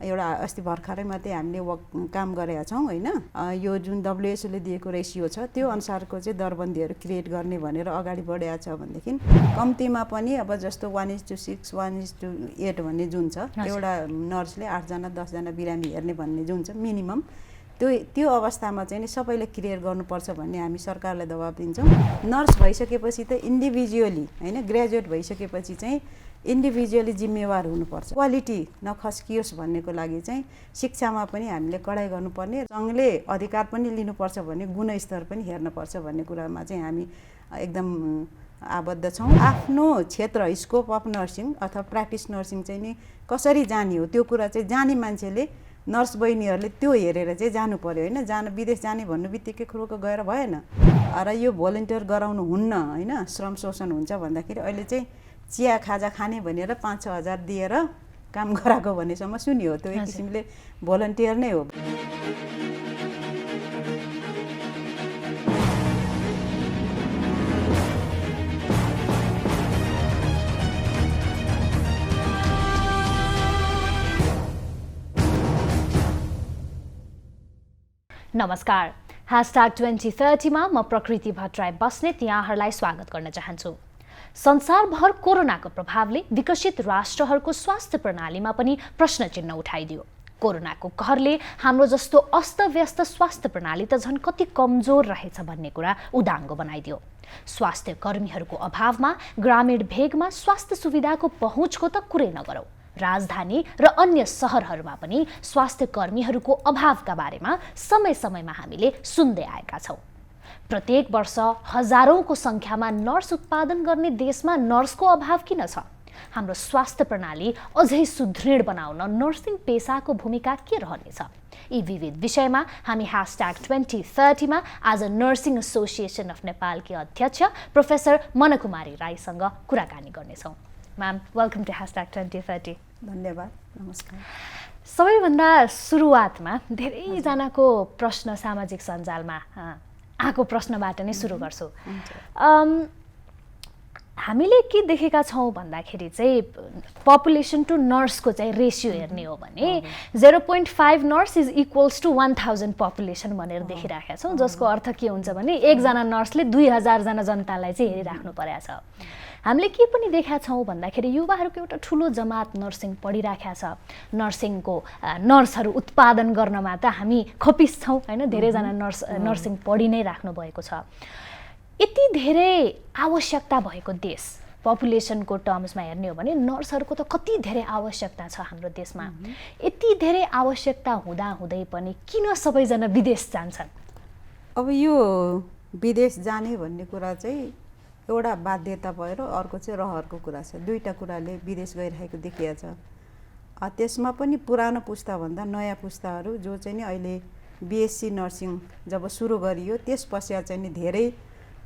एउटा अस्ति भर्खरै मात्रै हामीले काम गरेका छौँ होइन। यो जुन WHO ले दिएको रेसियो छ त्यो अनुसारको चाहिँ दरबन्दीहरू क्रिएट गर्ने भनेर अगाडि बढेको छ भनेदेखि कम्तीमा पनि अब जस्तो 1:6 1:8 भन्ने जुन छ एउटा नर्सले 8 जना 10 जना बिरामी हेर्ने भन्ने जुन छ मिनिमम त्यो अवस्थामा चाहिँ नि सबैले क्लियर गर्नुपर्छ भन्ने हामी सरकारलाई दबाब दिन्छौँ। नर्स भइसकेपछि त इन्डिभिजुअली होइन ग्रेजुएट भइसकेपछि चाहिँ इन्डिभिजुअली जिम्मेवार हुनुपर्छ। क्वालिटी नखस्कियोस् भन्नेको लागि चाहिँ शिक्षामा पनि हामीले कडाइ गर्नुपर्ने, सङ्घले अधिकार पनि लिनुपर्छ भने गुणस्तर पनि हेर्नुपर्छ भन्ने कुरामा चाहिँ हामी एकदम आबद्ध छौँ। आफ्नो क्षेत्र स्कोप अफ नर्सिङ अथवा प्र्याक्टिस नर्सिङ चाहिँ नि कसरी जाने हो त्यो कुरा चाहिँ जाने मान्छेले नर्स बहिनीहरूले त्यो हेरेर चाहिँ जानु पर्यो होइन। विदेश जाने भन्नु बित्तिकै खुरुक गएर भएन। र यो भोलिन्टियर गराउनु हुन्न होइन, श्रम शोषण हुन्छ भन्दाखेरि अहिले चाहिँ चिया खाजा खाने भनेर 5-6 हजार दिएर काम गराएको भन्नेसम्म सुनियो। त्यो एक किसिमले भोलिन्टियर नै हो। नमस्कार, #2030 मा म प्रकृति भट्टराई बस्नेत यहाँहरूलाई स्वागत गर्न चाहन्छु। संसारभर कोरोनाको प्रभावले विकसित राष्ट्रहरूको स्वास्थ्य प्रणालीमा पनि प्रश्न चिन्ह उठाइदियो। कोरोनाको कहरले हाम्रो जस्तो अस्तव्यस्त स्वास्थ्य प्रणाली त झन् कति कमजोर रहेछ भन्ने कुरा उदाङ्गो बनाइदियो। स्वास्थ्य कर्मीहरूको अभावमा ग्रामीण भेगमा स्वास्थ्य सुविधाको पहुँचको त कुरै नगरौँ, राजधानी र अन्य सहरहरूमा पनि स्वास्थ्य कर्मीहरूको अभावका बारेमा समय समयमा हामीले सुन्दै आएका छौँ। प्रत्येक वर्ष हजारौंको संख्यामा नर्स उत्पादन गर्ने देशमा नर्सको अभाव किन छ? हाम्रो स्वास्थ्य प्रणाली अझै सुदृढ बनाउन नर्सिङ पेसाको भूमिका के रहनेछ? यी विविध विषयमा हामी #2030 मा आज नर्सिङ एसोसिएसन अफ नेपालकी अध्यक्ष प्रोफेसर मनकुमारी राईसँग कुराकानी गर्नेछौँ। Ma'am, welcome to #2030। धन्यवाद, नमस्कार। सबैभन्दा सुरुवातमा धेरैजनाको प्रश्न सामाजिक सञ्जालमा आएको प्रश्नबाट नै सुरु गर्छु। हामीले के देखेका छौँ भन्दाखेरि चाहिँ पपुलेसन टु नर्सको चाहिँ रेसियो हेर्ने हो भने 0.5 nurse is equals to 1000 population भनेर देखिराखेका छौँ, जसको अर्थ के हुन्छ भने एकजना नर्सले 2000 जना जनतालाई चाहिँ हेरिराख्नु परेको छ। हामीले के पनि देखेका छौँ भन्दाखेरि युवाहरूको एउटा ठुलो जमात नर्सिङ पढिराखेका छ। नर्सहरू उत्पादन गर्नमा त हामी खपिस छौँ होइन, धेरैजना नर्सिङ पढि नै राख्नु भएको छ। यति धेरै आवश्यकता भएको देश पपुलेसनको टर्म्समा हेर्ने हो भने नर्सहरूको त कति धेरै आवश्यकता छ हाम्रो देशमा। यति धेरै आवश्यकता हुँदाहुँदै पनि किन सबैजना विदेश जान्छन्? अब यो विदेश जाने भन्ने कुरा चाहिँ एउटा बाध्यता भएर अर्को चाहिँ रहरको कुरा छ। दुईटा कुराले विदेश गइरहेको देखिया छ। त्यसमा पनि पुरानो पुस्ताभन्दा नयाँ पुस्ताहरू जो चाहिँ नि अहिले BSc नर्सिङ जब सुरु गरियो त्यस पश्चात चाहिँ नि धेरै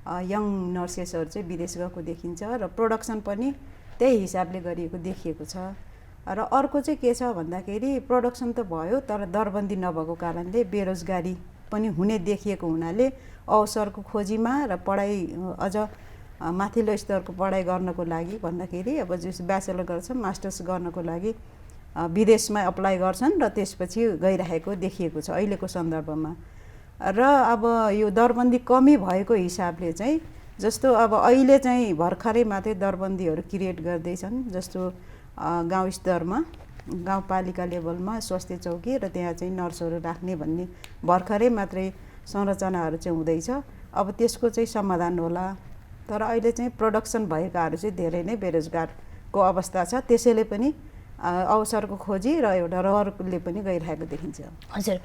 यङ नर्सेसहरू चाहिँ विदेश गएको देखिन्छ र प्रोडक्सन पनि त्यही हिसाबले गरिएको देखिएको छ। र अर्को चाहिँ के छ भन्दाखेरि प्रोडक्सन त भयो तर दरबन्दी नभएको कारणले बेरोजगारी पनि हुने देखिएको हुनाले अवसरको खोजीमा र पढाइ अझ माथिल्लो स्तरको पढाइ गर्नको लागि भन्दाखेरि अब जस ब्याचलर गर्छ मास्टर्स गर्नको लागि विदेशमा अप्लाई गर्छन् र त्यसपछि गइरहेको देखिएको छ अहिलेको सन्दर्भमा। र अब यो दरबन्दी कमी भएको हिसाबले चाहिँ जस्तो अब अहिले चाहिँ भर्खरै मात्रै दरबन्दीहरू क्रिएट गर्दैछन्, जस्तो गाउँ स्तरमा गाउँपालिका लेभलमा स्वास्थ्य चौकी र त्यहाँ चाहिँ नर्सहरू राख्ने भन्ने भर्खरै मात्रै संरचनाहरू चाहिँ हुँदैछ। अब त्यसको चाहिँ समाधान होला। तर अहिले चाहिँ प्रोडक्सन भएकाहरू चाहिँ धेरै नै बेरोजगारको अवस्था छ। त्यसैले पनि अवसरको खोजी र एउटा रहरले पनि गइरहेको देखिन्छ। हजुर,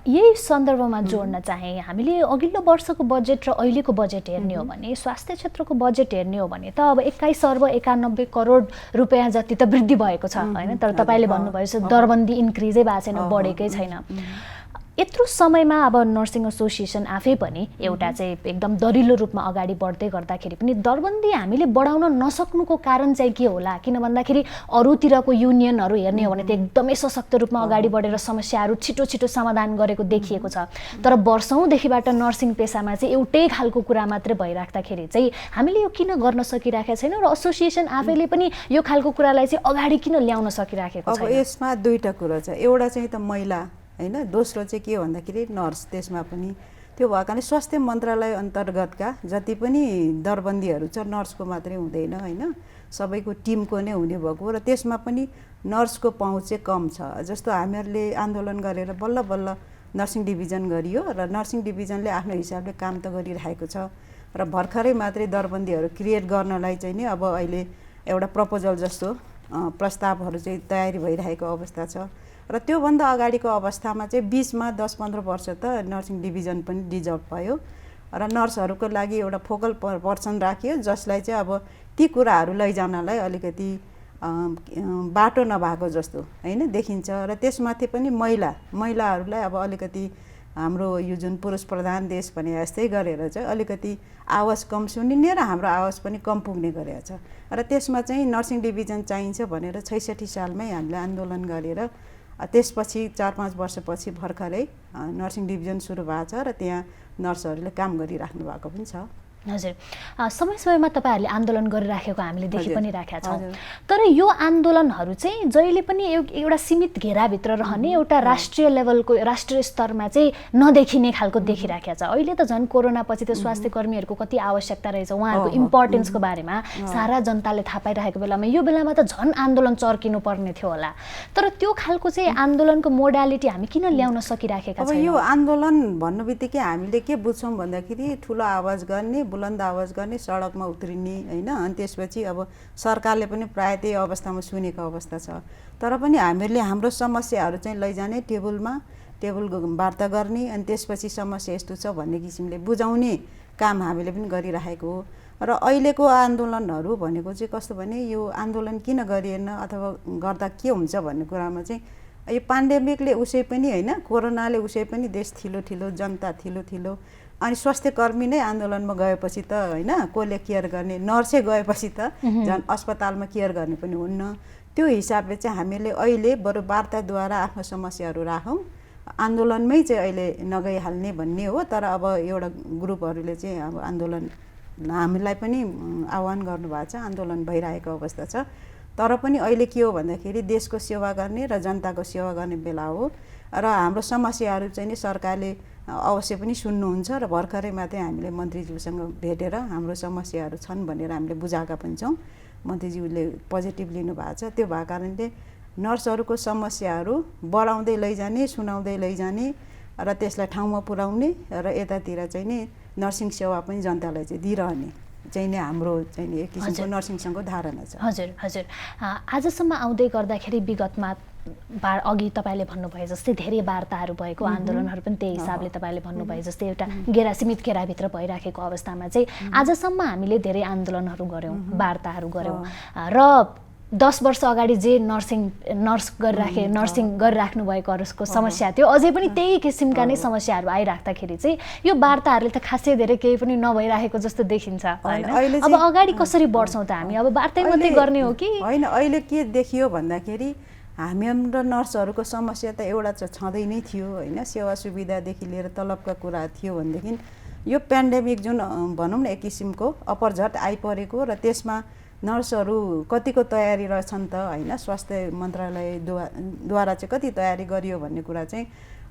यही सन्दर्भमा जोड्न चाहे हामीले अघिल्लो वर्षको बजेट र अहिलेको बजेट हेर्ने हो भने स्वास्थ्य क्षेत्रको बजेट हेर्ने हो भने त अब 21.91 करोड रुपियाँ जति त वृद्धि भएको छ होइन। तर तपाईँले भन्नुभयो दरबन्दी इन्क्रिजै भएको छैन, बढेकै छैन। यत्रो समयमा अब नर्सिङ एसोसिएसन आफै पनि एउटा चाहिँ एकदम दरिलो रूपमा अगाडि बढ्दै गर्दाखेरि पनि दरबन्दी हामीले बढाउन नसक्नुको कारण चाहिँ के होला? किन भन्दाखेरि अरूतिरको युनियनहरू हेर्ने हो भने त एकदमै सशक्त रूपमा अगाडि बढेर समस्याहरू छिटो छिटो समाधान गरेको देखिएको छ। तर वर्षौँदेखिबाट नर्सिङ पेसामा चाहिँ एउटै खालको कुरा मात्रै भइराख्दाखेरि चाहिँ हामीले यो किन गर्न सकिराखेका छैनौँ र एसोसिएसन आफैले पनि यो खालको कुरालाई चाहिँ अगाडि किन ल्याउन सकिराखेको छैन? अब यसमा दुईटा कुरा छ। एउटा चाहिँ त महिला हैन, दोस्रो चाहिँ के भन्दाखेरि नर्स। त्यसमा पनि त्यो भएकाले स्वास्थ्य मन्त्रालय अन्तर्गतका जति पनि दरबन्दीहरू छ नर्सको मात्रै हुँदैन हैन, सबैको टिमको नै हुने भएको र त्यसमा पनि नर्सको पहुँच चाहिँ कम छ। जस्तो हामीहरूले आन्दोलन गरेर बल्ल बल्ल नर्सिङ डिभिजन गरियो र नर्सिङ डिभिजनले आफ्नो हिसाबले काम त गरिरहेको छ र भर्खरै मात्रै दरबन्दीहरू क्रिएट गर्नलाई चाहिँ नि अब अहिले एउटा प्रपोजल जस्तो प्रस्तावहरू चाहिँ तयारी भइरहेको अवस्था छ र त्योभन्दा अगाडिको अवस्थामा चाहिँ बिचमा 10-15 वर्ष त नर्सिङ डिभिजन पनि डिजल्भ भयो र नर्सहरूको लागि एउटा फोकल पर्सन राखियो जसलाई चाहिँ अब ती कुराहरू लैजानलाई अलिकति बाटो नभएको जस्तो हैन देखिन्छ र त्यसमाथि पनि महिलाहरूलाई अब अलिकति हाम्रो यो जुन पुरुष प्रधान देश भने जस्तै गरेर चाहिँ अलिकति आवाज कम सुनिने र हाम्रो आवाज पनि कम पुग्ने गरेको छ र त्यसमा चाहिँ नर्सिङ डिभिजन चाहिन्छ भनेर 66 सालमै हामीले आन्दोलन गरेर त्यसपछि 4-5 वर्षपछि भर्खरै नर्सिङ डिभिजन सुरु भएको छ र त्यहाँ नर्सहरूले काम गरिराख्नु भएको पनि छ। हजुर, समय समयमा तपाईँहरूले आन्दोलन गरिराखेको हामीले देखि पनि राखेका छौँ। तर यो आन्दोलनहरू चाहिँ जहिले पनि एउटा सीमित घेराभित्र रहने एउटा राष्ट्रिय लेभलको राष्ट्रिय स्तरमा चाहिँ नदेखिने खालको देखिराखेको छ। अहिले त झन् कोरोना पछि त स्वास्थ्य कर्मीहरूको कति आवश्यकता रहेछ, उहाँहरूको इम्पोर्टेन्सको बारेमा सारा जनताले थाहा पाइरहेको बेलामा यो बेलामा त झन् आन्दोलन चर्किनु पर्ने थियो होला। तर त्यो खालको चाहिँ आन्दोलनको मोडालिटी हामी किन ल्याउन सकिराखेका छैनौँ? अब यो आन्दोलन भन्नु बित्तिकै हामीले के बुझ्छौँ भन्दाखेरि ठुलो आवाज गर्ने, बुलन्द आवाज गर्ने, सडकमा उत्रिने हैन, अनि त्यसपछि अब सरकारले पनि प्राय त्यही अवस्थामा सुनेको अवस्था छ। तर पनि हामीहरूले हाम्रो समस्याहरू चाहिँ लैजाने, टेबल वार्ता गर्ने, अनि त्यसपछि समस्या यस्तो छ भन्ने किसिमले बुझाउने काम हामीले पनि गरिरहेको हो। र अहिलेको आन्दोलनहरू भनेको चाहिँ कस्तो भने यो आन्दोलन किन गरिएन अथवा गर्दा के हुन्छ भन्ने कुरामा चाहिँ यो पेन्डेमिकले उसै पनि हैन, कोरोनाले उसै पनि देश थिलो जनता थिलो अनि स्वास्थ्य कर्मी नै आन्दोलनमा गएपछि त हैन कसले केयर गर्ने, नर्सै गएपछि त झन् अस्पतालमा केयर गर्ने पनि हुन्न। त्यो हिसाबले चाहिँ हामीले अहिले बरु वार्ताद्वारा आफ्नो समस्याहरू राखौँ, आन्दोलनमै चाहिँ अहिले नगइहाल्ने भन्ने हो। तर अब एउटा ग्रुपहरूले चाहिँ अब आन्दोलन हामीलाई पनि आह्वान गर्नुभएको छ, आन्दोलन भइरहेको अवस्था छ। तर पनि अहिले के हो भन्दाखेरि देशको सेवा गर्ने र जनताको सेवा गर्ने बेला हो र हाम्रो समस्याहरू चाहिँ नि सरकारले अवश्य पनि सुन्नुहुन्छ र भर्खरै मात्रै हामीले मन्त्रीज्यूसँग भेटेर हाम्रो समस्याहरू छन् भनेर हामीले बुझाएका पनि छौँ। मन्त्रीज्यूले पोजिटिभ लिनुभएको छ। त्यो भएको कारणले नर्सहरूको समस्याहरू बढाउँदै लैजाने, सुनाउँदै लैजाने र त्यसलाई ठाउँमा पुर्याउने र यतातिर चाहिँ नि नर्सिङ सेवा पनि जनतालाई चाहिँ दिइरहने चाहिँ नि हाम्रो चाहिँ नि एक किसिमको नर्सिङसँगको धारणा छ। हजुर, आजसम्म आउँदै गर्दाखेरि विगतमा अघि तपाईँले भन्नुभयो जस्तै धेरै वार्ताहरू भएको, आन्दोलनहरू पनि त्यही हिसाबले तपाईँले भन्नुभयो जस्तै एउटा सीमित घेराभित्र भइराखेको अवस्थामा चाहिँ आजसम्म हामीले धेरै आन्दोलनहरू गऱ्यौँ, वार्ताहरू गऱ्यौँ र 10 वर्ष अगाडि जे नर्सिङ गरिराख्नु भएकोहरूको समस्या थियो अझै पनि त्यही किसिमका नै समस्याहरू आइराख्दाखेरि चाहिँ यो वार्ताहरूले त खासै धेरै केही पनि नभइराखेको जस्तो देखिन्छ हैन। अब अगाडि कसरी बढ्छौँ त हामी? अब वार्तै मात्रै गर्ने हो कि होइन? अहिले के देखियो भन्दाखेरि हाम्रो नर्सहरूको समस्या त एउटा छँदै नै थियो हैन, सेवा सुविधादेखि लिएर तलबका कुरा थियो भनेदेखि यो पेन्डेमिक जुन भनौँ न एक किसिमको अपरझट आइपरेको र त्यसमा नर्सहरू कतिको तयारी रहेछन् त हैन, स्वास्थ्य मन्त्रालयद्वारा चाहिँ कति तयारी गरियो भन्ने कुरा चाहिँ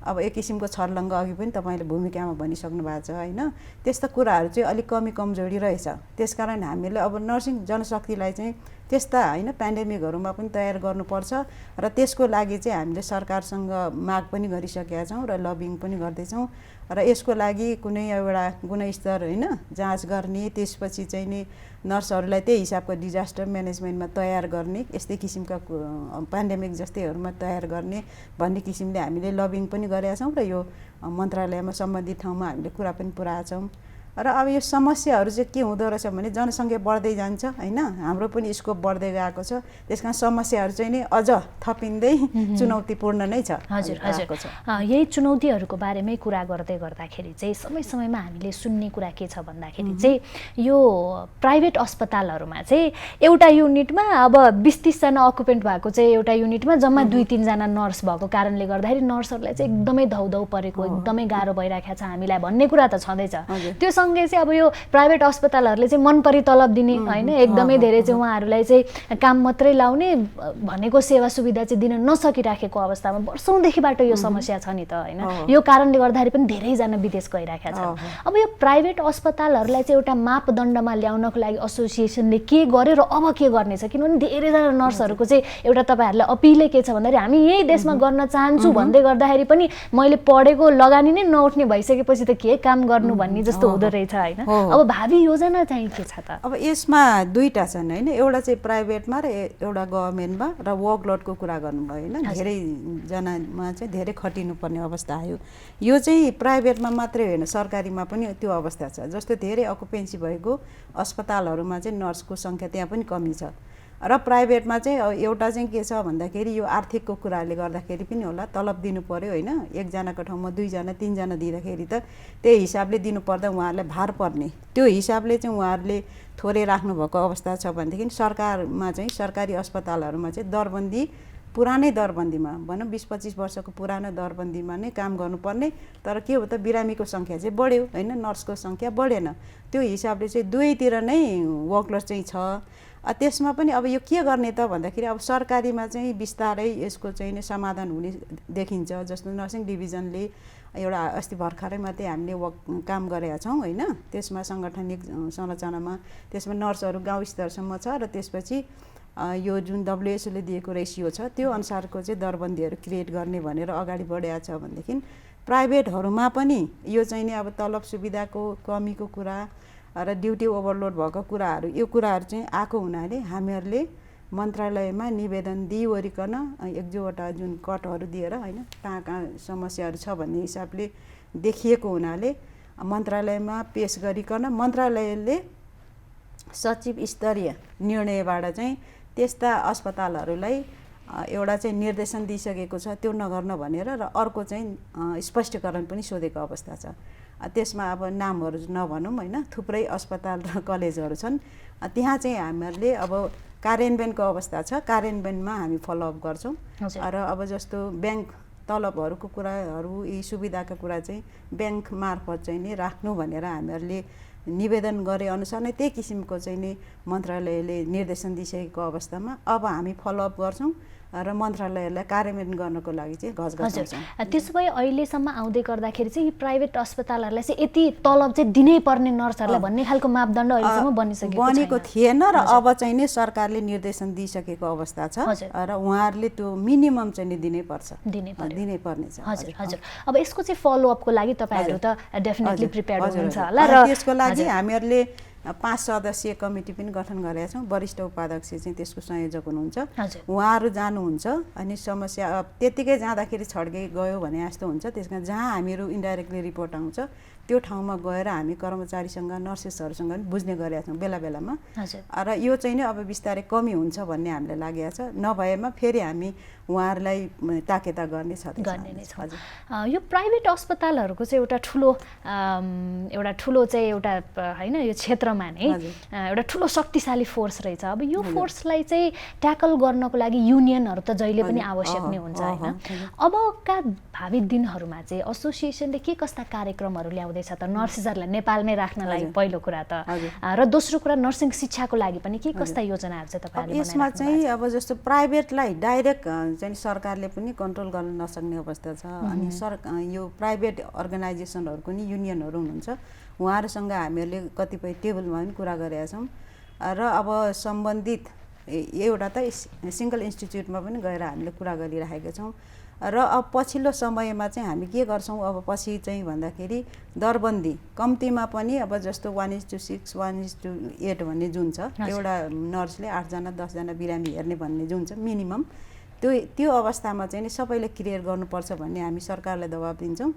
अब एक किसिमको छर्लङ्ग अघि पनि तपाईँले भूमिकामा भनिसक्नु भएको छ हैन। त्यस्ता कुराहरू चाहिँ अलिक कमजोरी रहेछ। त्यसकारण हामीले अब नर्सिङ जनशक्तिलाई चाहिँ त्यस्ता हैन पेन्डेमिकहरूमा पनि तयार गर्नुपर्छ र त्यसको लागि चाहिँ हामीले सरकारसँग माग पनि गरिसकेका छौँ र लबिङ पनि गर्दैछौँ र यसको लागि कुनै एउटा गुणस्तर हैन जाँच गर्ने, त्यसपछि चाहिँ नि नर्सहरूलाई त्यही हिसाबको डिजास्टर म्यानेजमेन्टमा तयार गर्ने, यस्तै किसिमका पेन्डेमिक जस्तैहरूमा तयार गर्ने भन्ने किसिमले हामीले लबिङ पनि गरेका छौँ र यो मन्त्रालयमा सम्बन्धित ठाउँमा हामीले कुरा पनि पुर्याएका छौँ। र अब यो समस्याहरू चाहिँ के हुँदो रहेछ भने जनसङ्ख्या बढ्दै जान्छ होइन, हाम्रो पनि स्कोप बढ्दै गएको छ, त्यस कारण समस्याहरू चाहिँ नि अझ थपिँदै चुनौतीपूर्ण नै छ। हजुर हजुर, यही चुनौतीहरूको बारेमै कुरा गर्दै गर्दाखेरि चाहिँ समय समयमा हामीले सुन्ने कुरा के छ भन्दाखेरि चाहिँ यो प्राइभेट अस्पतालहरूमा चाहिँ एउटा युनिटमा अब 20-30 जना अकुपेन्ट भएको चाहिँ एउटा युनिटमा जम्मा 2-3 जना नर्स भएको कारणले गर्दाखेरि नर्सहरूलाई चाहिँ एकदमै धौधौ परेको, एकदमै गाह्रो भइरहेको छ हामीलाई भन्ने कुरा त छँदैछ। त्यो सँगै चाहिँ अब यो प्राइभेट अस्पतालहरूले चाहिँ मनपरी तलब दिने होइन, एकदमै धेरै चाहिँ उहाँहरूलाई चाहिँ काम मात्रै लाउने, भनेको सेवा सुविधा चाहिँ दिन नसकिराखेको अवस्थामा वर्षौँदेखिबाट यो समस्या छ नि त होइन। यो कारणले गर्दाखेरि पनि धेरैजना विदेश गइरहेका छन्। अब यो प्राइभेट अस्पतालहरूलाई चाहिँ एउटा मापदण्डमा ल्याउनको लागि एसोसिएसनले के गर्यो र अब के गर्नेछ? किनभने धेरैजना नर्सहरूको चाहिँ एउटा तपाईँहरूलाई अपिलै के छ भन्दाखेरि हामी यही देशमा गर्न चाहन्छु भन्दै गर्दाखेरि पनि मैले पढेको लगानी नै नउठ्ने भइसकेपछि त के काम गर्नु भन्ने जस्तो हुँदो रहेछ होइन। अब भावी योजना चाहिँ के छ त? अब यसमा दुईटा छन् होइन, एउटा चाहिँ प्राइभेटमा र एउटा गभर्मेन्टमा, र वर्कलोडको कुरा गर्नुभयो होइन, धेरैजनामा चाहिँ धेरै खटिनुपर्ने अवस्था आयो। यो चाहिँ प्राइभेटमा मात्रै होइन, सरकारीमा पनि त्यो अवस्था छ। जस्तो धेरै अकुपेन्सी भएको अस्पतालहरूमा चाहिँ नर्सको सङ्ख्या त्यहाँ पनि कमी छ, र प्राइभेटमा चाहिँ एउटा चाहिँ के छ भन्दाखेरि यो आर्थिकको कुराले गर्दाखेरि पनि होला, तलब दिनु पर्यो होइन, एकजनाको ठाउँमा 2जना 3जना दिँदाखेरि त त्यही हिसाबले दिनुपर्दा उहाँहरूलाई भार पर्ने, त्यो हिसाबले चाहिँ उहाँहरूले थोरै राख्नुभएको अवस्था छ भनेदेखि सरकारमा चाहिँ सरकारी अस्पतालहरूमा चाहिँ दरबन्दी पुरानै दरबन्दीमा भनौँ 20-25 वर्षको पुरानो दरबन्दीमा नै काम गर्नुपर्ने, तर के हो त बिरामीको सङ्ख्या चाहिँ बढ्यो होइन, नर्सको सङ्ख्या बढेन। त्यो हिसाबले चाहिँ दुवैतिर नै वर्कलोड चाहिँ छ। त्यसमा पनि अब यो के गर्ने त भन्दाखेरि अब सरकारीमा चाहिँ बिस्तारै यसको चाहिँ नै समाधान हुने देखिन्छ। जस्तो नर्सिङ डिभिजनले एउटा अस्ति भर्खरै मात्रै हामीले काम गरेका छौँ होइन, त्यसमा साङ्गठनिक संरचनामा त्यसमा नर्सहरू गाउँ स्तरसम्म छ, र त्यसपछि यो जुन WHOले दिएको रेसियो छ त्यो अनुसारको चाहिँ दरबन्दीहरू क्रिएट गर्ने भनेर अगाडि बढेको छ भनेदेखि प्राइभेटहरूमा पनि यो चाहिँ नि अब तलब सुविधाको कमीको कुरा र ड्युटी ओभरलोड भएको कुराहरू, यो कुराहरू चाहिँ आएको हुनाले हामीहरूले मन्त्रालयमा निवेदन दिइवरिकन 1-2वटा जुन कटहरू दिएर होइन, कहाँ कहाँ समस्याहरू छ भन्ने हिसाबले देखिएको हुनाले मन्त्रालयमा पेस गरिकन मन्त्रालयले सचिव स्तरीय निर्णयबाट चाहिँ त्यस्ता अस्पतालहरूलाई एउटा चाहिँ निर्देशन दिइसकेको छ त्यो नगर्न भनेर, र अर्को चाहिँ स्पष्टीकरण पनि सोधेको अवस्था छ। त्यसमा अब नामहरू नभनौँ होइन, थुप्रै अस्पताल र कलेजहरू छन्, त्यहाँ चाहिँ हामीहरूले अब कार्यान्वयनको अवस्था छ, कार्यान्वयनमा हामी फलोअप गर्छौँ। र अब जस्तो ब्याङ्क तलबहरूको कुराहरू, यी सुविधाका कुरा चाहिँ ब्याङ्क मार्फत चाहिँ नि राख्नु भनेर हामीहरूले निवेदन गरे अनुसार नै त्यही किसिमको चाहिँ नि मन्त्रालयले निर्देशन दिइसकेको अवस्थामा अब हामी फलोअप गर्छौँ र मन्त्रालयलाई कार्यान्वयन गर्नको लागि चाहिँ घचघच गर्छौँ। त्यसो भए अहिलेसम्म आउँदै गर्दाखेरि चाहिँ प्राइभेट अस्पतालहरूलाई चाहिँ यति तलब चाहिँ दिनै पर्ने नर्सहरूलाई भन्ने खालको मापदण्ड अहिलेसम्म बनेको थिएन, र अब चाहिँ नि सरकारले निर्देशन दिइसकेको अवस्था छ, र उहाँहरूले त्यो मिनिमम चाहिँ नि दिनै पर्ने छ। हजुर हजुर, अब यसको चाहिँ फलोअपको लागि तपाईँहरू त डेफिनेटली प्रिपेयर्ड हुनुहुन्छ होला, र त्यसको लागि हामीहरूले 5 सदस्यीय कमिटी पनि गठन गरेका छौँ। वरिष्ठ उपाध्यक्ष चाहिँ त्यसको संयोजक हुनुहुन्छ, उहाँहरू जानुहुन्छ। अनि समस्या त्यत्तिकै जाँदाखेरि छड्के गयो भने जस्तो हुन्छ, त्यस कारण जहाँ हामीहरू इन्डाइरेक्टली रिपोर्ट आउँछ त्यो ठाउँमा गएर हामी कर्मचारीसँग नर्सेसहरूसँग पनि बुझ्ने गरेका छौँ बेला बेलामा, र यो चाहिँ नि अब बिस्तारै कमी हुन्छ भन्ने हामीलाई लागेको छ। नभएमा फेरि हामी उहाँहरूलाई ताकेता गर्ने छ। यो प्राइभेट अस्पतालहरूको चाहिँ एउटा ठुलो चाहिँ एउटा होइन यो क्षेत्रमा नै एउटा ठुलो शक्तिशाली फोर्स रहेछ। अब यो फोर्सलाई चाहिँ ट्याकल गर्नको लागि युनियनहरू त जहिले पनि आवश्यक नै हुन्छ होइन। अबका भावी दिनहरूमा चाहिँ एसोसिएसनले के कस्ता कार्यक्रमहरू ल्याउँदैछ त नर्सेसहरूलाई नेपालमै राख्नलाई पहिलो कुरा त, र दोस्रो कुरा नर्सिङ शिक्षाको लागि पनि के कस्ता योजनाहरू चाहिँ तपाईँहरूले यसमा चाहिँ अब जस्तो प्राइभेटलाई डाइरेक्ट चाहिँ सरकारले पनि कन्ट्रोल गर्न नसक्ने अवस्था छ। अनि यो प्राइभेट अर्गनाइजेसनहरूको पनि युनियनहरू हुनुहुन्छ, उहाँहरूसँग हामीहरूले कतिपय टेबलमा पनि कुरा गरेका छौँ। र अब सम्बन्धित एउटा त सिङ्गल इन्स्टिच्युटमा पनि गएर हामीले कुरा गरिराखेका छौँ। र अब पछिल्लो समयमा चाहिँ हामी के गर्छौँ अब पछि चाहिँ भन्दाखेरि दरबन्दी कम्तीमा पनि अब जस्तो 1:6 1:8 भन्ने जुन छ, एउटा नर्सले 8जना 10जना बिरामी हेर्ने भन्ने जुन छ मिनिमम, त्यो अवस्थामा चाहिँ सबैले क्लियर गर्नुपर्छ भन्ने हामी सरकारलाई दबाब दिन्छौँ।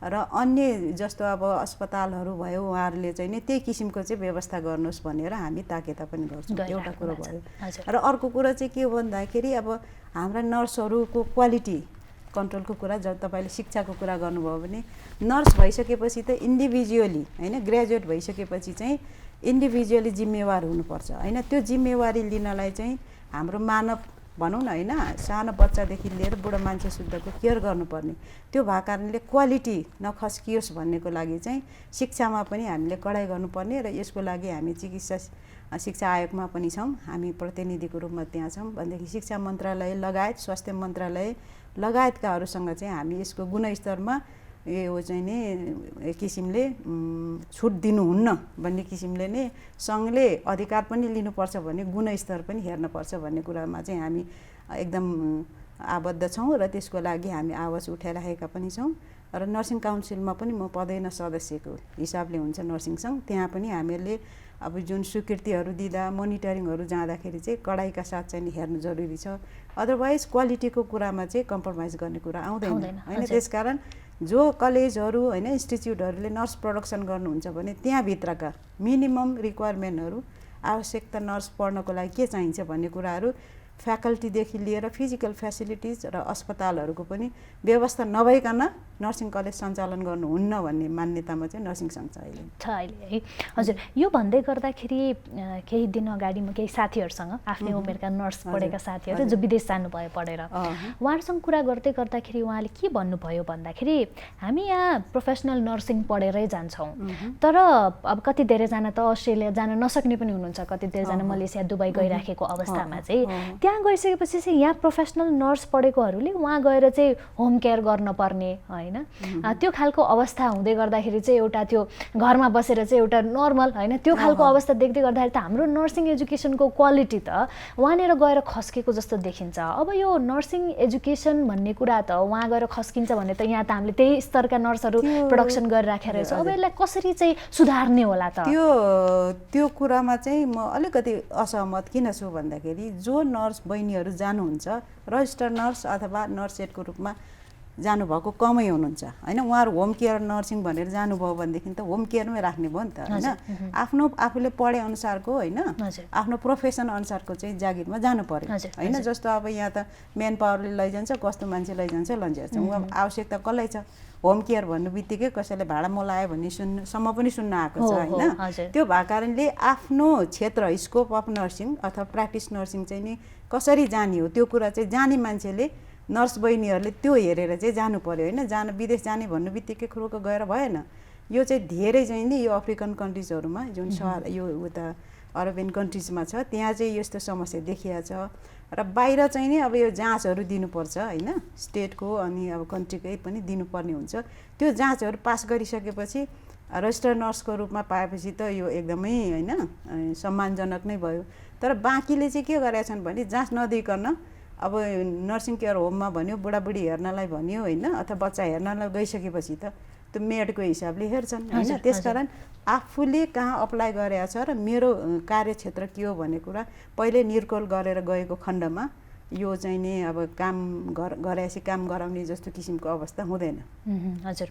र अन्य जस्तो अब अस्पतालहरू भयो उहाँहरूले चाहिँ नि त्यही किसिमको चाहिँ व्यवस्था गर्नुहोस् भनेर हामी ताकेता पनि गर्छौँ। एउटा कुरो भयो। र अर्को कुरा चाहिँ के हो भन्दाखेरि अब हाम्रा नर्सहरूको क्वालिटी कन्ट्रोलको कुरा जब तपाईँले शिक्षाको कुरा गर्नुभयो भने नर्स भइसकेपछि त इन्डिभिजुअली होइन ग्रेजुएट भइसकेपछि चाहिँ इन्डिभिजुअली जिम्मेवार हुनुपर्छ होइन। त्यो जिम्मेवारी लिनलाई चाहिँ हाम्रो मानव भनौँ न होइन सानो बच्चादेखि लिएर बुढो मान्छे सुद्धको केयर गर्नुपर्ने त्यो भएको कारणले क्वालिटी नखस्कियोस् भन्नेको लागि चाहिँ शिक्षामा पनि हामीले कडाइ गर्नुपर्ने र यसको लागि हामी चिकित्सा शिक्षा आयोगमा पनि छौँ। हामी प्रतिनिधिको रूपमा त्यहाँ छौँ भनेदेखि शिक्षा मन्त्रालय लगायत स्वास्थ्य मन्त्रालय लगायतकाहरूसँग चाहिँ हामी यसको गुणस्तरमा यो चाहिँ नि एक किसिमले छुट दिनुहुन्न भन्ने किसिमले नै सङ्घले अधिकार पनि लिनुपर्छ भने गुणस्तर पनि हेर्नुपर्छ भन्ने कुरामा चाहिँ हामी एकदम आबद्ध छौँ र त्यसको लागि हामी आवाज उठाइराखेका पनि छौँ। र नर्सिङ काउन्सिलमा पनि म पदैन सदस्यको हिसाबले हुन्छ नर्सिङ सङ्घ त्यहाँ पनि हामीहरूले अब जुन स्वीकृतिहरू दिँदा मोनिटरिङहरू जाँदाखेरि चाहिँ कडाइका साथ चाहिँ हेर्नु जरुरी छ। अदरवाइज क्वालिटीको कुरामा चाहिँ कम्प्रोमाइज गर्ने कुरा आउँदैन होइन। त्यसकारण जो कलेजहरू होइन इन्स्टिच्युटहरूले नर्स प्रोडक्सन गर्नुहुन्छ भने त्यहाँभित्रका मिनिमम रिक्वायरमेन्टहरू आवश्यकता नर्स पढ्नको लागि के चाहिन्छ भन्ने कुराहरू फ्याकल्टीदेखि लिएर फिजिकल फेसिलिटिज र अस्पतालहरूको पनि व्यवस्था नभइकन नर्सिङ कलेज सञ्चालन गर्नुहुन्न भन्ने मान्यतामा चाहिँ नर्सिङ सङ्घ छ अहिले है। हजुर यो भन्दै गर्दाखेरि केही दिन अगाडि म केही साथीहरूसँग आफ्नै उमेरका नर्स पढेका साथीहरू जो विदेश जानुभयो पढेर उहाँहरूसँग कुरा गर्दै गर्दाखेरि उहाँले के भन्नुभयो भन्दाखेरि हामी यहाँ प्रोफेसनल नर्सिङ पढेरै जान्छौँ तर अब कति धेरैजना त अस्ट्रेलिया जान नसक्ने पनि हुनुहुन्छ, कति धेरैजना मलेसिया दुबई गइराखेको अवस्थामा चाहिँ त्यहाँ गइसकेपछि चाहिँ यहाँ प्रोफेसनल नर्स पढेकोहरूले वहाँ गएर चाहिँ होम केयर गर्नुपर्ने होइन त्यो खालको अवस्था हुँदै गर्दाखेरि चाहिँ एउटा त्यो घरमा बसेर चाहिँ एउटा नर्मल होइन त्यो खालको अवस्था देख्दै गर्दाखेरि त हाम्रो नर्सिङ एजुकेसनको क्वालिटी त वहाँनिर गएर खस्केको जस्तो देखिन्छ। अब यो नर्सिङ एजुकेसन भन्ने कुरा त वहाँ गएर खस्किन्छ भने त यहाँ त हामीले त्यही स्तरका नर्सहरू प्रोडक्सन गरिराखेको रहेछ। अब यसलाई कसरी चाहिँ सुधार्ने होला त? त्यो कुरामा चाहिँ म अलिकति असहमत किन छु भन्दाखेरि जो नर्स बहिनीहरू जानुहुन्छ रजिस्टर्ड नर्स अथवा नर्स एडको रूपमा जानुभएको कमै हुनुहुन्छ होइन। उहाँहरू होम केयर नर्सिङ भनेर जानुभयो भनेदेखि त होम केयरमै राख्ने भयो नि त होइन। आफ्नो आफूले पढे अनुसारको होइन आफ्नो प्रोफेसन अनुसारको चाहिँ जागिरमा जानु पर्यो होइन। जस्तो अब यहाँ त मेन पावरले लैजान्छ कस्तो मान्छे लैजान्छ लन्जान्छ उहाँ आवश्यकता कसलाई छ होम केयर भन्नु बित्तिकै कसैले भाडा मोलायो भन्ने सुन्नसम्म पनि सुन्न आएको छ होइन। त्यो भएको कारणले आफ्नो क्षेत्र स्कोप अफ नर्सिङ अथवा प्र्याक्टिस नर्सिङ चाहिँ नि कसरी जाने हो त्यो कुरा चाहिँ जाने मान्छेले नर्स बहिनीहरूले त्यो हेरेर चाहिँ जानु पर्यो होइन। विदेश जाने भन्नु बित्तिकै खुरुक गएर भएन। यो चाहिँ धेरै चाहिँ नि यो अफ्रिकन कन्ट्रिजहरूमा जुन यो उता अरबियन कन्ट्रिजमा छ त्यहाँ चाहिँ यस्तो समस्या देखिया छ र बाहिर चाहिँ नि अब यो जाँचहरू दिनुपर्छ होइन स्टेटको अनि अब कन्ट्रीकै पनि दिनुपर्ने हुन्छ। त्यो जाँचहरू पास गरिसकेपछि रजिस्टर्ड नर्सको रूपमा पाएपछि त यो एकदमै होइन सम्मानजनक नै भयो। तर बाँकीले चाहिँ के गरेका छन् भने जाँच नदिइकन अब नर्सिङ केयर होममा भन्यो बुढाबुढी हेर्नलाई भन्यो होइन अथवा बच्चा हेर्नलाई गइसकेपछि त त्यो मेडको हिसाबले हेर्छन् होइन। त्यसकारण आफूले कहाँ अप्लाई गरेको छ र मेरो कार्यक्षेत्र के हो भन्ने कुरा पहिले निर्कोल गरेर गएको खण्डमा यो चाहिँ नि अब काम गरेपछि काम गराउने जस्तो किसिमको अवस्था हुँदैन। हजुर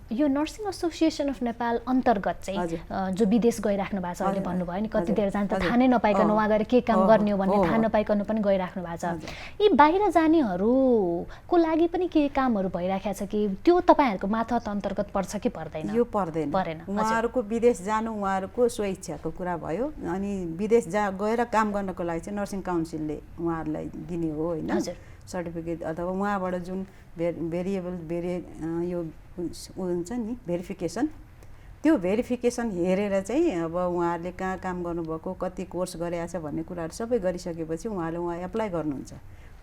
यो नर्सिङ एसोसिएसन अफ नेपाल अन्तर्गत चाहिँ जो विदेश गइराख्नु भएको छ अहिले भन्नुभयो नि कति धेरैजना त थाहा नै नपाइकन उहाँ गएर के काम गर्ने हो भन्ने थाहा नपाइकन पनि गइराख्नु भएको छ। यी बाहिर जानेहरूको लागि पनि के कामहरू भइराखेको छ कि त्यो तपाईँहरूको माथत अन्तर्गत पर्छ कि पर्दैन? यो परेन। उहाँहरूको विदेश जानु उहाँहरूको स्वइच्छाको कुरा भयो अनि विदेश गएर काम गर्नको लागि चाहिँ नर्सिङ काउन्सिलले उहाँहरूलाई दिने हो होइन सर्टिफिकेट अथवा उहाँबाट जुन यो हुन्छ नि भेरिफिकेसन त्यो भेरिफिकेसन हेरेर चाहिँ अब उहाँहरूले कहाँ काम गर्नुभएको कति कोर्स गरेको छ भन्ने कुराहरू सबै गरिसकेपछि उहाँले एप्लाई गर्नुहुन्छ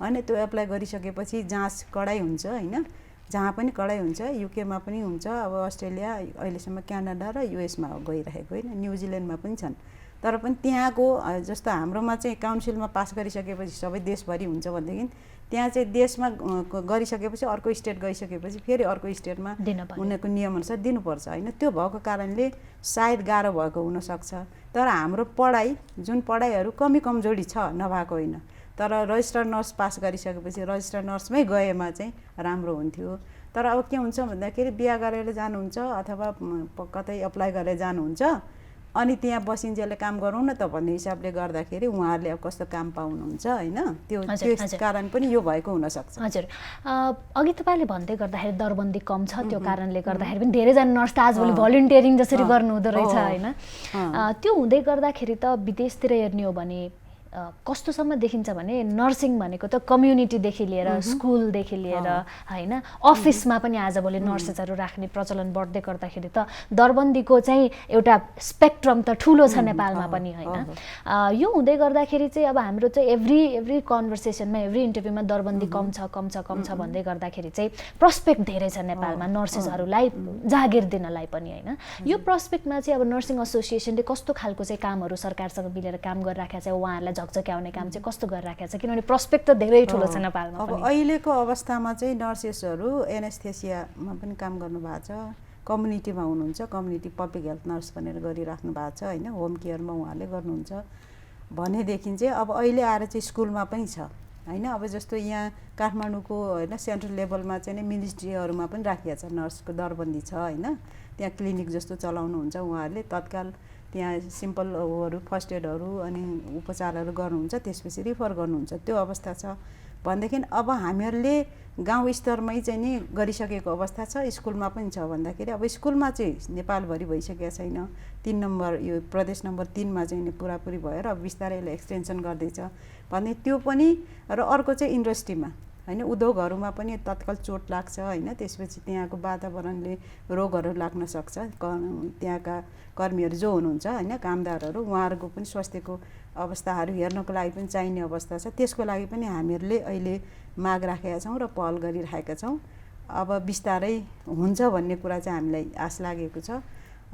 होइन। त्यो एप्लाई गरिसकेपछि जाँच कडाइ हुन्छ होइन जहाँ पनि कडाइ हुन्छ युकेमा पनि हुन्छ अब अस्ट्रेलिया अहिलेसम्म क्यानाडा र युएसमा गइरहेको होइन न्युजिल्यान्डमा पनि छन्। तर पनि त्यहाँको जस्तो हाम्रोमा चाहिँ काउन्सिलमा पास गरिसकेपछि सबै देशभरि हुन्छ भनेदेखि त्यहाँ चाहिँ देशमा गरिसकेपछि अर्को स्टेट गइसकेपछि फेरि अर्को स्टेटमा उनीहरूको नियमअनुसार दिनुपर्छ होइन। त्यो भएको कारणले सायद गाह्रो भएको हुनसक्छ। तर हाम्रो पढाइ जुन पढाइहरू कमी कमजोरी छ नभएको होइन तर रजिस्टर्ड नर्स पास गरिसकेपछि रजिस्टर्ड नर्समै गएमा चाहिँ राम्रो हुन्थ्यो। तर अब के हुन्छ भन्दाखेरि बिहा गरेर जानुहुन्छ अथवा कतै अप्लाई गरेर जानुहुन्छ, अनि त्यहाँ बसिन्जेलले काम गरौँ न त भन्ने हिसाबले गर्दाखेरि उहाँहरूले अब कस्तो काम पाउनुहुन्छ होइन, त्यो कारण पनि यो भएको हुनसक्छ। हजुर, अघि तपाईँले भन्दै गर्दाखेरि दरबन्दी कम छ, त्यो कारणले गर्दाखेरि पनि धेरैजना नर्स त आजभोलि भलिन्टियरिङ जसरी गर्नु हुँदो रहेछ होइन। त्यो हुँदै गर्दाखेरि त विदेशतिर हेर्ने हो भने कस्तोसम्म देखिन्छ भने नर्सिङ भनेको त कम्युनिटीदेखि लिएर स्कुलदेखि लिएर होइन अफिसमा पनि आजभोलि नर्सेसहरू राख्ने प्रचलन बढ्दै गर्दाखेरि त दरबन्दीको चाहिँ एउटा स्पेक्ट्रम त ठुलो छ नेपालमा पनि होइन। यो हुँदै गर्दाखेरि चाहिँ अब हाम्रो चाहिँ एभ्री कन्भर्सेसनमा एभ्री इन्टरभ्यूमा दरबन्दी कम छ भन्दै गर्दाखेरि चाहिँ प्रस्पेक्ट धेरै छ नेपालमा नर्सेसहरूलाई जागिर दिनलाई पनि होइन। यो प्रस्पेक्टमा चाहिँ अब नर्सिङ एसोसिएसनले कस्तो खालको चाहिँ कामहरू सरकारसँग मिलेर काम गरिराखेको छ, उहाँहरूलाई झकझक्याउने काम चाहिँ कस्तो गरिराखेको छ, किनभने प्रस्पेक्ट त धेरै ठुलो छ नेपालमा। अब अहिलेको अवस्थामा चाहिँ नर्सेसहरू एनेस्थेसियामा पनि काम गर्नुभएको छ, कम्युनिटीमा हुनुहुन्छ, कम्युनिटी पब्लिक हेल्थ नर्स भनेर गरिराख्नु भएको छ होइन, होम केयरमा उहाँहरूले गर्नुहुन्छ भनेदेखि चाहिँ अब अहिले आएर चाहिँ स्कुलमा पनि छ होइन। अब जस्तो यहाँ काठमाडौँको होइन सेन्ट्रल लेभलमा चाहिँ मिनिस्ट्रीहरूमा पनि राखिएको छ नर्सको दरबन्दी छ होइन, त्यहाँ क्लिनिक जस्तो चलाउनुहुन्छ उहाँहरूले, तत्काल त्यहाँ सिम्पल उहरू फर्स्ट एडहरू अनि उपचारहरू गर्नुहुन्छ, त्यसपछि रिफर गर्नुहुन्छ, त्यो अवस्था छ भनेदेखि अब हामीहरूले गाउँ स्तरमै चाहिँ नि गरिसकेको अवस्था छ, स्कुलमा पनि छ भन्दाखेरि अब स्कुलमा चाहिँ नेपालभरि भइसकेको छैन, 3 नम्बर यो प्रदेश नम्बर 3मा चाहिँ नि पुरापुरी भएर अब बिस्तारै एक्सटेन्सन गर्दैछ भने त्यो पनि। र अर्को चाहिँ इन्डस्ट्रीमा होइन, उद्योगहरूमा पनि तत्काल चोट लाग्छ होइन, त्यसपछि त्यहाँको वातावरणले रोगहरू लाग्न सक्छ, त्यहाँका कर्मीहरू जो हुनुहुन्छ होइन कामदारहरू उहाँहरूको पनि स्वास्थ्यको अवस्थाहरू हेर्नको लागि पनि चाहिने अवस्था छ, त्यसको लागि पनि हामीहरूले अहिले माग राखेका छौँ र पहल गरिरहेका छौँ। अब बिस्तारै हुन्छ भन्ने कुरा चाहिँ हामीलाई आश लागेको छ।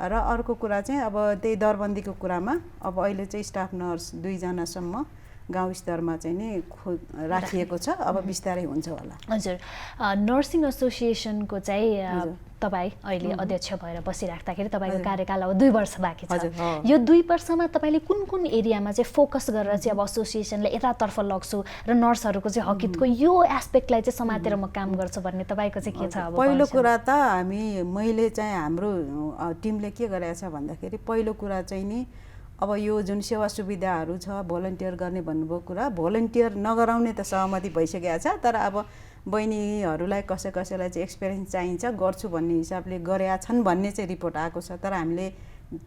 र अर्को कुरा चाहिँ अब त्यही दरबन्दीको कुरामा अब अहिले चाहिँ स्टाफ नर्स 2 जनासम्म गाउँ स्तरमा चाहिँ नि राखिएको छ, अब बिस्तारै हुन्छ होला। हजुर, नर्सिङ एसोसिएसनको चाहिँ तपाईँ अहिले अध्यक्ष भएर बसिराख्दाखेरि तपाईँको कार्यकाल अब 2 वर्ष बाँकी छ। यो 2 वर्षमा तपाईँले कुन एरियामा चाहिँ फोकस गरेर चाहिँ अब एसोसिएसनले यतातर्फ लग्छु र नर्सहरूको चाहिँ हकितको यो एस्पेक्टलाई चाहिँ समातेर म काम गर्छु भन्ने तपाईँको चाहिँ के छ? अब पहिलो कुरा त मैले चाहिँ हाम्रो टिमले के गरेको छ भन्दाखेरि पहिलो कुरा चाहिँ नि अब यो जुन सेवा सुविधाहरू छ भोलन्टियर गर्ने भन्नुभयो कुरा, भोलन्टियर नगराउने त सहमति भइसकेको छ, तर अब बहिनीहरूलाई कसैलाई चाहिँ एक्सपिरियन्स चाहिन्छ गर्छु भन्ने हिसाबले गरेका छन् भन्ने चाहिँ रिपोर्ट आएको छ, तर हामीले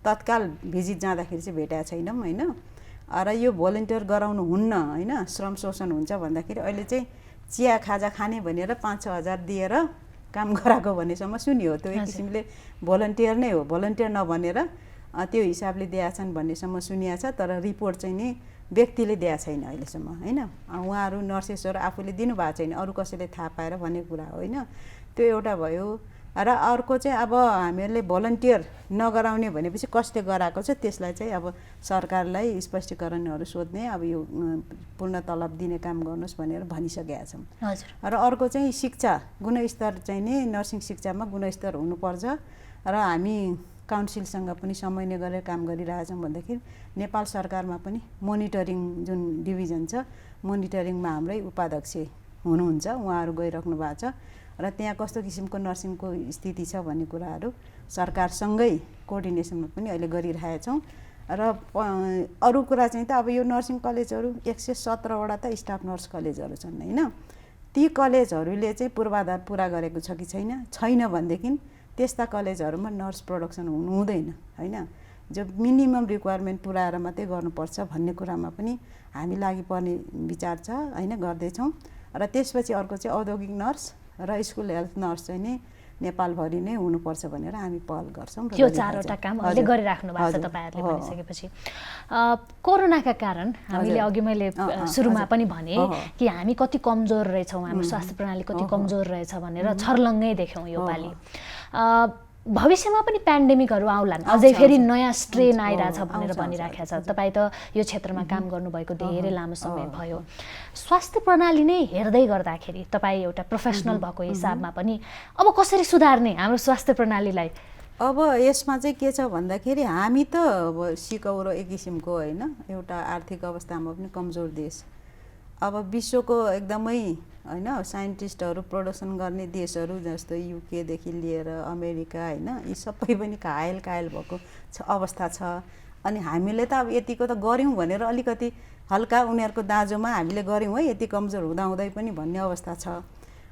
तत्काल भिजिट जाँदाखेरि चाहिँ भेटेका छैनौँ होइन। र यो भोलन्टियर गराउनु हुन्न होइन, श्रम शोषण हुन्छ भन्दाखेरि अहिले चाहिँ चिया खाजा खाने भनेर 5-6 हजार दिएर काम गराएको भन्नेसम्म सुनियो, त्यो एक किसिमले भोलन्टियर नै हो, भोलन्टियर नभनेर त्यो हिसाबले दिएका छन् भन्नेसम्म सुनिएको छ, तर रिपोर्ट चाहिँ नि व्यक्तिले दिएको छैन अहिलेसम्म होइन, उहाँहरू नर्सेसहरू आफूले दिनुभएको छैन, अरू कसैले थाहा पाएर भन्ने कुरा होइन, त्यो एउटा भयो। र अर्को चाहिँ अब हामीहरूले भोलन्टियर नगराउने भनेपछि कसले गराएको छ त्यसलाई चाहिँ अब सरकारलाई स्पष्टीकरणहरू सोध्ने, अब यो पूर्ण तलब दिने काम गर्नुहोस् भनेर भनिसकेका छौँ। र अर्को चाहिँ शिक्षा गुणस्तर चाहिँ नि नर्सिङ शिक्षामा गुणस्तर हुनुपर्छ र हामी काउन्सिलसँग पनि समन्वय गरेर काम गरिरहेछौँ भन्दाखेरि नेपाल सरकारमा पनि मोनिटरिङ जुन डिभिजन छ मोनिटरिङमा हाम्रै उपाध्यक्ष हुनुहुन्छ, उहाँहरू गइराख्नु भएको छ र त्यहाँ कस्तो किसिमको नर्सिङको स्थिति छ भन्ने कुराहरू सरकारसँगै कोअर्डिनेसनमा पनि अहिले गरिरहेका छौँ। र अरू कुरा चाहिँ त अब यो नर्सिङ कलेजहरू 117वटा त स्टाफ नर्स कलेजहरू छन् होइन, ती कलेजहरूले चाहिँ पूर्वाधार पुरा गरेको छ कि छैन भनेदेखि त्यस्ता कलेजहरूमा नर्स प्रोडक्सन हुनु हुँदैन होइन, जो मिनिमम रिक्वायरमेन्ट पुऱ्याएर मात्रै गर्नुपर्छ भन्ने कुरामा पनि हामी लागि पर्ने विचार छ होइन, गर्दैछौँ। र त्यसपछि अर्को चाहिँ औद्योगिक नर्स र स्कुल हेल्थ नर्स चाहिँ नि नेपालभरि नै हुनुपर्छ भनेर हामी पहल गर्छौँ। यो 4वटा काम अहिले गरिराख्नु भएको छ तपाईँहरूले भनिसकेपछि। कोरोनाका कारण हामीले अघि मैले सुरुमा पनि भने कि हामी कति कमजोर रहेछौँ, हाम्रो स्वास्थ्य प्रणाली कति कमजोर रहेछ भनेर छर्लङ्गै देख्यौँ योपालि। भविष्यमा पनि पेन्डेमिकहरू आउलान्, अझै फेरि नयाँ स्ट्रेन आइरहेछ भनेर भनिराखेको छ। तपाईँ त यो क्षेत्रमा काम गर्नुभएको धेरै लामो समय भयो, स्वास्थ्य प्रणाली नै हेर्दै गर्दाखेरि तपाईँ एउटा प्रोफेसनल भएको हिसाबमा पनि अब कसरी सुधार्ने हाम्रो स्वास्थ्य प्रणालीलाई? अब यसमा चाहिँ के छ भन्दाखेरि हामी त अब सिकौरो एक किसिमको होइन, एउटा आर्थिक अवस्थामा पनि कमजोर देश अब विश्वको एकदमै होइन साइन्टिस्टहरू प्रोडक्सन गर्ने देशहरू जस्तो युकेदेखि लिएर अमेरिका होइन यी सबै पनि घायल भएको अवस्था छ। अनि हामीले त अब यतिको त गऱ्यौँ भनेर अलिकति हल्का उनीहरूको दाँजोमा हामीले गऱ्यौँ है, यति कमजोर हुँदाहुँदै पनि भन्ने अवस्था छ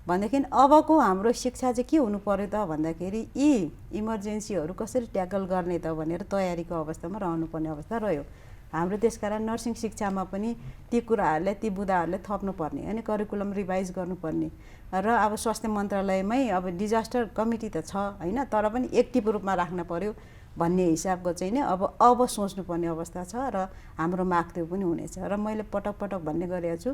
भनेदेखि अबको हाम्रो शिक्षा चाहिँ के हुनु पर्यो त भन्दाखेरि यी इमर्जेन्सीहरू कसरी ट्याकल गर्ने त भनेर तयारीको अवस्थामा रहनुपर्ने अवस्था रह्यो हाम्रो। त्यसकारण नर्सिङ शिक्षामा पनि ती कुराहरूलाई ती बुदाहरूलाई थप्नुपर्ने अनि करिकुलम रिभाइज गर्नुपर्ने र अब स्वास्थ्य मन्त्रालयमै अब डिजास्टर कमिटी त छ होइन, तर पनि एक्टिभ रूपमा राख्न पर्यो भन्ने हिसाबको चाहिँ नि अब सोच्नुपर्ने अवस्था छ र हाम्रो माग त्यो पनि हुनेछ। र मैले पटक भन्ने गरेको छु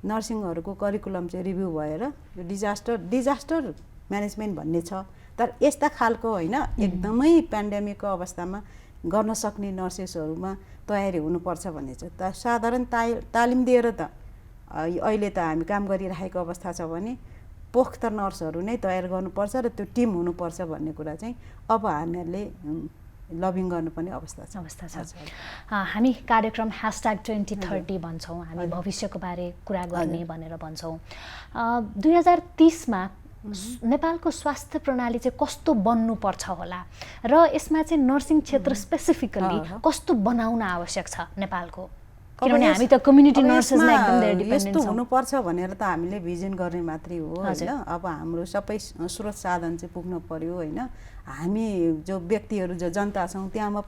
नर्सिङहरूको करिकुलम चाहिँ रिभ्यू भएर डिजास्टर म्यानेजमेन्ट भन्ने छ, तर यस्ता खालको होइन एकदमै पेन्डेमिकको अवस्थामा गर्न सक्ने नर्सेसहरूमा तयारी हुनुपर्छ भन्ने छ। त साधारण तालिम दिएर त अहिले त हामी काम गरिरहेको अवस्था छ भने पोख्त नर्सहरू नै तयार गर्नुपर्छ र त्यो टिम हुनुपर्छ भन्ने कुरा चाहिँ अब हामीहरूले लबिङ गर्नुपर्ने अवस्था छ। हामी कार्यक्रम #2030 भन्छौँ, हामी भविष्यको बारे कुरा गर्ने भनेर भन्छौँ। 2030मा नेपालको स्वास्थ्य प्रणाली चाहिँ कस्तो बन्नुपर्छ होला र यसमा चाहिँ नर्सिङ क्षेत्र स्पेसिफिकली कस्तो बनाउन आवश्यक छ नेपालको? किनभने हामी त कम्युनिटी नर्सेसमा एकदम धेरै डिपेन्डेन्ट छौँ। यस्तो हुनुपर्छ भनेर त हामीले भिजन गर्ने मात्रै हो हैन। अब हाम्रो सबै स्रोत साधन चाहिँ पुग्नु पर्यो हैन। हामी जो व्यक्तिहरू जो जनता छौँ त्यहाँबाट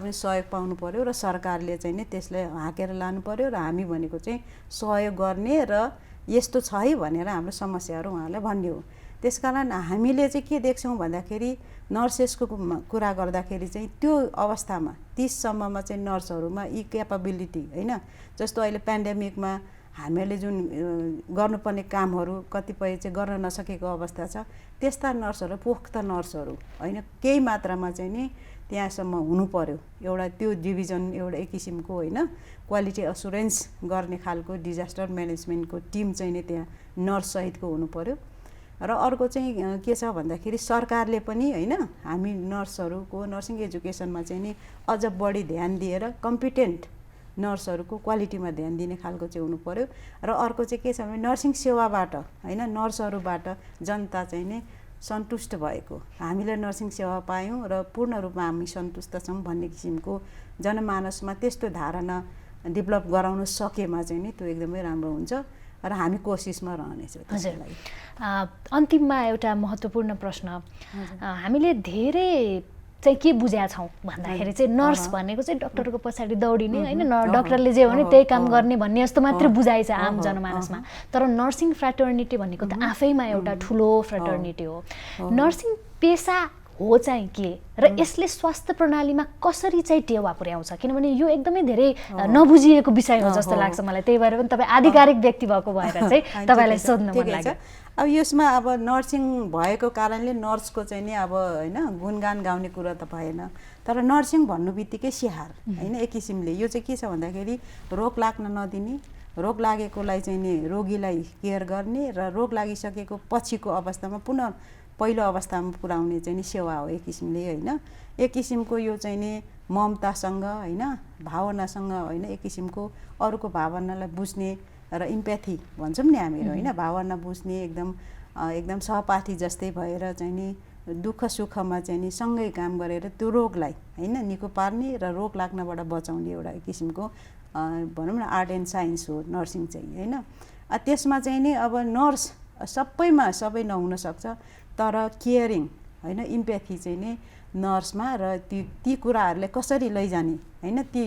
पनि सहयोग पाउनु पर्यो र सरकारले चाहिँ नि त्यसलाई हाँकेर लानु पर्यो र हामी भनेको चाहिँ सहयोग गर्ने र यस्तो छ है भनेर हाम्रो समस्याहरू उहाँहरूलाई भन्ने हो। त्यसकारण हामीले चाहिँ के देख्छौँ भन्दाखेरि नर्सेसको कुरा गर्दाखेरि चाहिँ त्यो अवस्थामा 30 सम्ममा चाहिँ नर्सहरूमा यी क्यापाबिलिटी होइन, जस्तो अहिले पेन्डेमिकमा हामीले जुन गर्नुपर्ने कामहरू कतिपय चाहिँ गर्न नसकेको अवस्था छ, त्यस्ता नर्सहरू पोख्त नर्सहरू होइन केही मात्रामा चाहिँ नि त्यहाँसम्म हुनु पर्यो। एउटा त्यो डिभिजन एउटा एक किसिमको होइन क्वालिटी असुरेन्स गर्ने खालको डिजास्टर म्यानेजमेन्टको टिम चाहिँ नि त्यहाँ नर्स सहितको हुनु पर्यो। र अर्को चाहिँ के छ भन्दाखेरि सरकारले पनि होइन हामी नर्सहरूको नर्सिङ एजुकेसनमा चाहिँ नि अझ बढी ध्यान दिएर कम्पिटेन्ट नर्सहरूको क्वालिटीमा ध्यान दिने खालको चाहिँ हुनु पर्यो। र अर्को चाहिँ के छ भने नर्सिङ सेवाबाट होइन नर्सहरूबाट जनता चाहिँ नि सन्तुष्ट भएको, हामीले नर्सिङ सेवा पायौँ र पूर्ण रूपमा हामी सन्तुष्ट छौँ भन्ने किसिमको जनमानसमा त्यस्तो धारणा डेभलप गराउन सकेमा चाहिँ नि त्यो एकदमै राम्रो हुन्छ र हामी कोसिसमा रहनेछौँ। हजुर, अन्तिममा एउटा महत्त्वपूर्ण प्रश्न, हामीले धेरै चाहिँ के बुझेका छौँ भन्दाखेरि चाहिँ नर्स भनेको चाहिँ डक्टरको पछाडि दौडिने होइन, डक्टरले जे भने त्यही काम गर्ने भन्ने जस्तो मात्रै बुझाइ छ आम जनमानसमा। तर नर्सिङ फ्र्याटर्निटी भनेको त आफैमा एउटा ठुलो फ्र्याटर्निटी हो। नर्सिङ पेसा हो चाहिँ के र यसले स्वास्थ्य प्रणालीमा कसरी चाहिँ टेवा पुर्याउँछ? किनभने यो एकदमै धेरै नबुझिएको विषय हो जस्तो लाग्छ मलाई, त्यही भएर पनि तपाईँ आधिकारिक व्यक्ति भएको भएर चाहिँ तपाईँलाई सोध्न मन लाग्यो। अब यसमा अब नर्सिङ भएको कारणले नर्सको चाहिँ नि अब होइन गुणगान गाउने कुरा त भएन, तर नर्सिङ भन्नु बित्तिकै स्याहार होइन एक किसिमले यो चाहिँ के छ भन्दाखेरि रोग लाग्न नदिने, रोग लागेकोलाई चाहिँ नि रोगीलाई केयर गर्ने र रोग लागिसकेको पछिको अवस्थामा पुनः पहिलो अवस्थामा पुर्याउने चाहिँ नि सेवा हो एक किसिमले होइन। एक किसिमको यो चाहिँ नि ममतासँग होइन भावनासँग होइन एक किसिमको अरूको भावनालाई बुझ्ने र इम्प्याथी भन्छौँ नि हामीहरू होइन, भावना बुझ्ने एकदम सहपाठी जस्तै भएर चाहिँ नि दुःख सुखमा चाहिँ नि सँगै काम गरेर त्यो रोगलाई होइन निको पार्ने र रोग लाग्नबाट बचाउने एउटा एक किसिमको भनौँ न आर्ट एन्ड साइन्स हो नर्सिङ चाहिँ होइन। त्यसमा चाहिँ नि अब नर्स सबै नहुन सक्छ, तर केयरिङ होइन इम्प्याथी चाहिँ नि नर्समा र ती कुराहरूलाई कसरी लैजाने होइन ती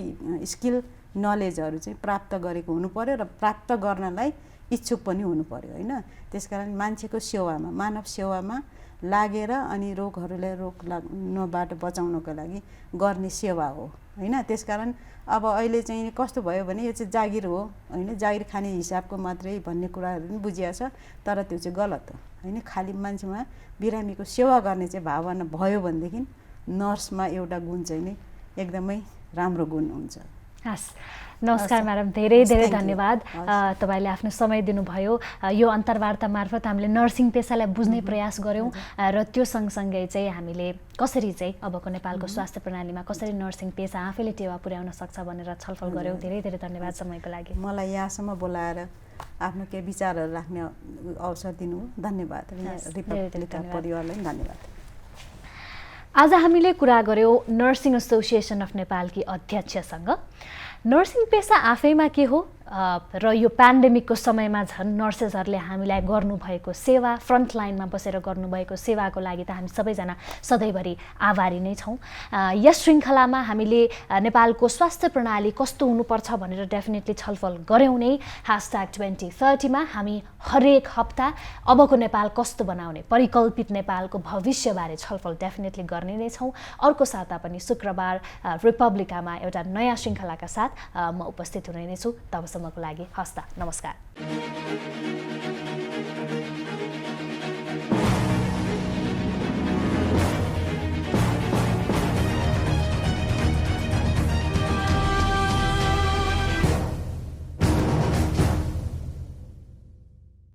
स्किल नलेजहरू चाहिँ प्राप्त गरेको हुनु पर्यो र प्राप्त गर्नलाई इच्छुक पनि हुनु पर्यो होइन। त्यसकारण मान्छेको सेवामा मानव सेवामा लागेर अनि रोगहरूलाई रोग लाग्नबाट बचाउनको लागि गर्ने सेवा हो होइन। त्यसकारण अब अहिले चाहिँ कस्तो भयो भने यो चाहिँ जागिर हो होइन, जागिर खाने हिसाबको मात्रै भन्ने कुराहरू पनि बुझिया छ, तर त्यो चाहिँ गलत हो होइन। खालि मान्छेमा बिरामीको सेवा गर्ने चाहिँ भावना भयो भनेदेखि नर्समा एउटा गुण चाहिँ नि एकदमै राम्रो गुण हुन्छ। हस्, नमस्कार म्याडम, धेरै धेरै thank you. धन्यवाद। तपाईँले आफ्नो समय दिनुभयो। यो अन्तर्वार्ता मार्फत हामीले नर्सिङ पेसालाई बुझ्ने प्रयास गऱ्यौँ र त्यो सँगसँगै चाहिँ हामीले कसरी चाहिँ अबको नेपालको स्वास्थ्य प्रणालीमा कसरी नर्सिङ पेसा आफैले टेवा पुर्याउन सक्छ भनेर छलफल गऱ्यौँ। धेरै धेरै धन्यवाद समयको लागि। मलाई यहाँसम्म बोलाएर आफ्नो केही विचारहरू राख्ने अवसर दिनु धन्यवाद। रिपब्लिकका परिवारलाई धन्यवाद। आज हामीले कुरा गऱ्यौँ नर्सिङ एसोसिएसन अफ नेपालकी अध्यक्षसँग। नर्सिङ पेसा आफैमा के हो र यो पेन्डेमिकको समयमा झन् नर्सेसहरूले हामीलाई गर्नुभएको सेवा, फ्रन्ट लाइनमा बसेर गर्नुभएको सेवाको लागि त हामी सबैजना सधैँभरि आभारी नै छौँ। यस श्रृङ्खलामा हामीले नेपालको स्वास्थ्य प्रणाली कस्तो हुनुपर्छ भनेर डेफिनेटली छलफल गऱ्यौँ नै। #2030 हामी हरेक हप्ता अबको नेपाल कस्तो बनाउने, परिकल्पित नेपालको भविष्यबारे छलफल डेफिनेटली गर्ने नै छौँ। अर्को साता पनि शुक्रबार रिपब्लिकामा एउटा नयाँ श्रृङ्खलाका साथ म उपस्थित हुने नै छु। तबसम्मको लागि हस्त, नमस्कार।